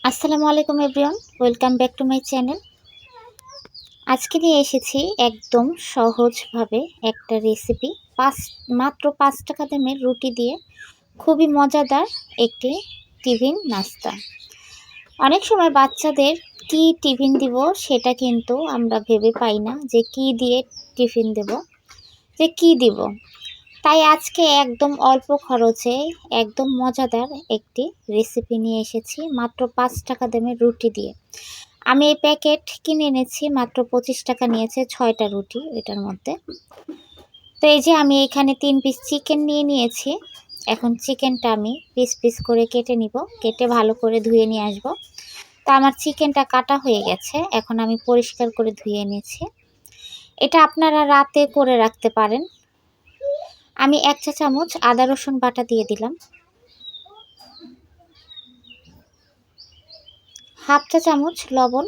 আসসালামু আলাইকুম everyone, welcome back to my channel. আজকে নিয়ে এসেছি একদম সহজভাবে একটা রেসিপি। মাত্র ৫ টাকা দামের রুটি দিয়ে খুবই মজাদার একটি টিফিন নাস্তা। অনেক সময় বাচ্চাদের কি টিফিন দিব সেটা কিন্তু আমরা ভেবে পাই না, যে কি দিয়ে টিফিন দেব, যে কি দিব। তাই আজকে একদম অল্প খরচে একদম মজাদার একটি রেসিপি নিয়ে এসেছি মাত্র ৫ টাকা দামের রুটি দিয়ে। আমি এই প্যাকেট কিনে এনেছি, মাত্র 25 টাকা নিয়েছে 6টা রুটি এটার মধ্যে। তো এই যে আমি এখানে 3 পিস চিকেন নিয়ে নিয়েছি। এখন চিকেনটা আমি পিস পিস করে কেটে নিব, কেটে ভালো করে ধুয়ে নিয়ে আসব। তো আমার চিকেনটা কাটা হয়ে গেছে, এখন আমি পরিষ্কার করে ধুয়ে নিয়েছি। এটা আপনারা রাতে করে রাখতে পারেন। আমি 1 চা চামচ আদা রসুন বাটা দিয়ে দিলাম, হাফ চা চামচ লবণ,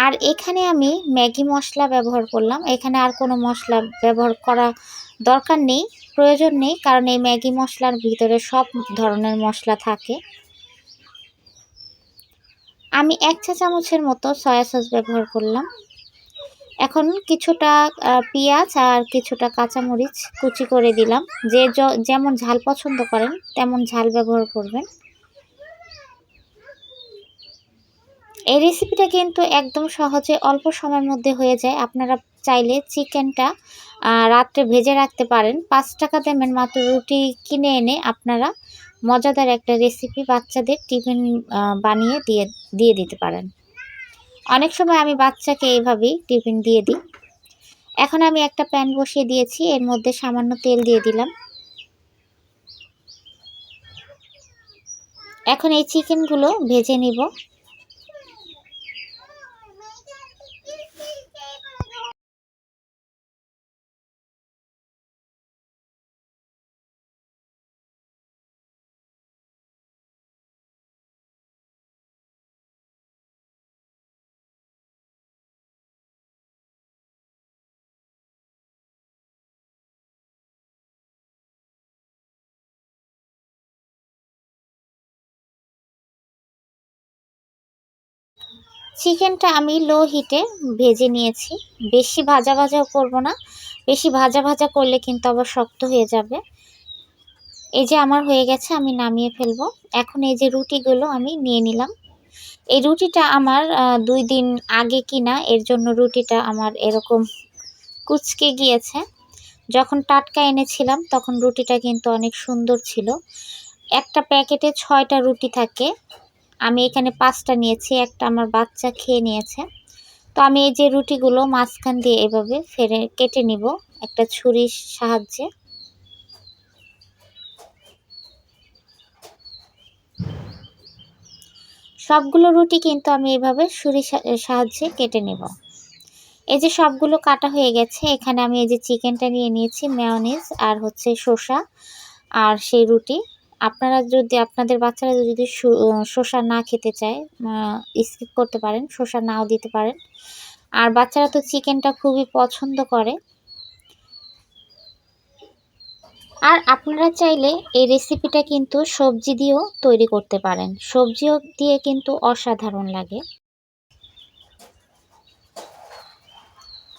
আর এখানে আমি ম্যাগি মশলা ব্যবহার করলাম। এখানে আর কোনো মশলা ব্যবহার করা দরকার নেই, প্রয়োজন নেই, কারণ এই ম্যাগি মশলার ভিতরে সব ধরনের মশলা থাকে। আমি 1 চা চামচের মতো সয়া সস ব্যবহার করলাম। এখন কিছুটা পেঁয়াজ আর কিছুটা কাঁচামরিচ কুচি করে দিলাম। যে যেমন ঝাল পছন্দ করেন তেমন ঝাল ব্যবহার করবেন। এই রেসিপিটা কিন্তু একদম সহজে অল্প সময়ের মধ্যে হয়ে যায়। আপনারা চাইলে চিকেনটা রাত্রে ভেজে রাখতে পারেন। 5 টাকা দামের মাত্র রুটি কিনে এনে আপনারা মজাদার একটা রেসিপি বাচ্চাদের টিফিন বানিয়ে দিয়ে দিতে পারেন। অনেক সময় আমি বাচ্চাকে এইভাবেই টিফিন দিয়ে দিই। এখন আমি একটা প্যান বসিয়ে দিয়েছি, এর মধ্যে সামান্য তেল দিয়ে দিলাম। এখন এই চিকেনগুলো ভেজে নিব। চিকেনটা আমি লো হিটে ভেজে নিয়েছি। বেশি ভাজা ভাজাও করব না, বেশি ভাজা ভাজা করলে কিন্তু আবার শক্ত হয়ে যাবে। এই যে আমার হয়ে গেছে, আমি নামিয়ে ফেলবো। এখন এই যে রুটিগুলো আমি নিয়ে নিলাম। এই রুটিটা আমার 2 দিন আগে কিনা, এর জন্য রুটিটা আমার এরকম কুঁচকে গিয়েছে। যখন টাটকা এনেছিলাম তখন রুটিটা কিন্তু অনেক সুন্দর ছিল। একটা প্যাকেটে 6টা রুটি থাকে, আমি এখানে 5টা নিয়েছি, একটা আমার বাচ্চা খেয়ে নিয়েছে। তো আমি এই যে রুটিগুলো মাঝখান দিয়ে এভাবে কেটে নিব একটা ছুরির সাহায্যে। সবগুলো রুটি কিন্তু আমি এভাবে ছুরির সাহায্যে কেটে নেব। এই যে সবগুলো কাটা হয়ে গেছে। এখানে আমি এই যে চিকেনটা নিয়ে নিয়েছি, মেয়োনিজ আর হচ্ছে শসা আর সেই রুটি। আপনারা যদি আপনাদের বাচ্চারা যদি শসা না খেতে চায়, স্কিপ করতে পারেন, শসা নাও দিতে পারেন। আর বাচ্চারা তো চিকেনটা খুবই পছন্দ করে। আর আপনারা চাইলে এই রেসিপিটা কিন্তু সবজি দিয়েও তৈরি করতে পারেন, সবজিও দিয়ে কিন্তু অসাধারণ লাগে।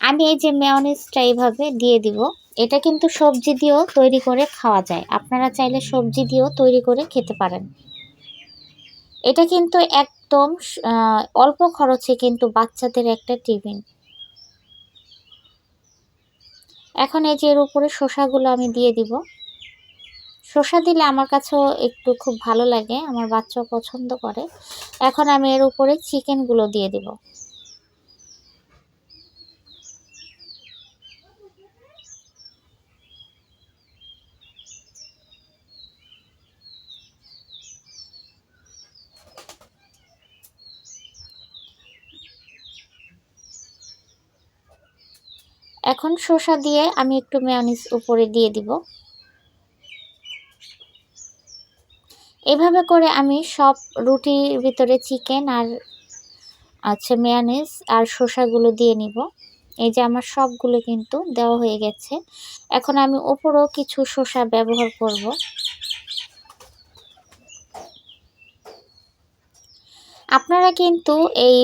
আমি এই যে মেয়োনিজটা এইভাবে দিয়ে দিব। এটা কিন্তু সবজি দিয়েও তৈরি করে খাওয়া যায়, আপনারা চাইলে সবজি দিয়েও তৈরি করে খেতে পারেন। এটা কিন্তু একদম অল্প খরচে কিন্তু বাচ্চাদের একটা টিফিন। এখন এই যে এর উপরে শসাগুলো আমি দিয়ে দিব। শসা দিলে আমার কাছেও একটু খুব ভালো লাগে, আমার বাচ্চাও পছন্দ করে। এখন আমি এর উপরে চিকেনগুলো দিয়ে দিব। এখন শসা দিয়ে আমি একটু মেয়োনিজ উপরে দিয়ে দিব। এভাবে করে আমি সব রুটির ভিতরে চিকেন আর মেয়োনিজ আর শসাগুলো দিয়ে নিব। এই যে আমার সবগুলো কিন্তু দেওয়া হয়ে গেছে। এখন আমি উপরেও কিছু শসা ব্যবহার করব। আপনারা কিন্তু এই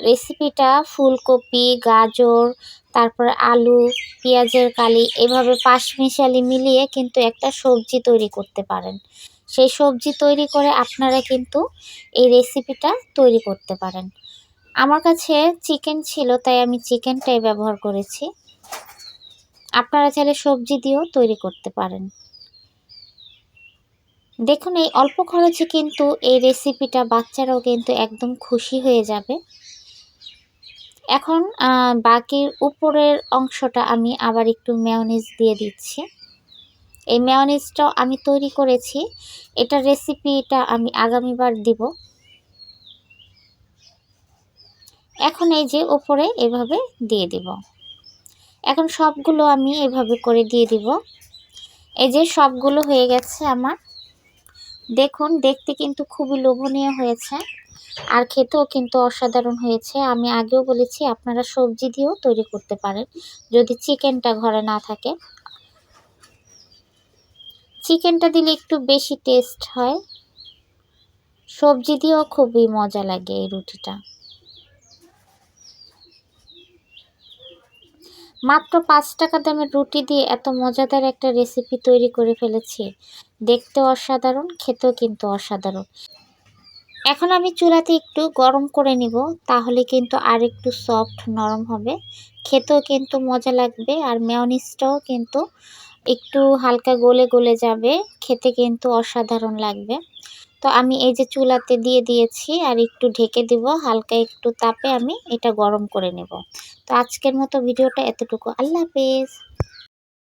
রেসিপিটা ফুলকপি, গাজর, তারপরে আলু, পেঁয়াজের কালি এভাবে পাঁচমিশালি মিলিয়ে কিন্তু একটা সবজি তৈরি করতে পারেন। সেই সবজি তৈরি করে আপনারা কিন্তু এই রেসিপিটা তৈরি করতে পারেন। আমার কাছে চিকেন ছিল তাই আমি চিকেনটাই ব্যবহার করেছি। আপনারা চাইলে সবজি দিয়েও তৈরি করতে পারেন। দেখুন এই অল্প খরচে কিন্তু এই রেসিপিটা বাচ্চারাও কিন্তু একদম খুশি হয়ে যাবে। এখন বাকির উপরের অংশটা আমি আবার একটু মেয়োনিজ দিয়ে দিচ্ছি। এই মেয়োনিজটাও আমি তৈরি করেছি। এটার রেসিপিটা আমি আগামীবার দিব। এখন এই যে উপরে এভাবে দিয়ে দিব। এখন সবগুলো আমি এভাবে করে দিয়ে দিব। এই যে সবগুলো হয়ে গেছে আমার। দেখুন দেখতে কিন্তু খুবই লোভনীয় হয়েছে আর খেতেও কিন্তু অসাধারণ হয়েছে। আমি আগেও বলেছি আপনারা সবজি দিয়েও তৈরি করতে পারেন যদি চিকেনটা ঘরে না থাকে। চিকেনটা দিলে একটু বেশি টেস্ট হয়। সবজি দিয়েও খুবই মজা লাগে এই রুটিটা। মাত্র ৫ টাকা দামের রুটি দিয়ে এত মজাদার একটা রেসিপি তৈরি করে ফেলেছি। দেখতেও অসাধারণ, খেতেও কিন্তু অসাধারণ। এখন আমি চুলাতে একটু গরম করে নিব, তাহলে কিন্তু আর একটু সফট নরম হবে, খেতেও কিন্তু মজা লাগবে আর মেয়োনিজটাও কিন্তু একটু হালকা গলে গলে যাবে, খেতে কিন্তু অসাধারণ লাগবে। তো আমি এই যে চুলাতে দিয়ে দিয়েছি আর একটু ঢেকে দিব, হালকা একটু তাপে আমি এটা গরম করে নেব। তো আজকের মতো ভিডিওটা এতটুকু। আল্লাহ হাফেজ।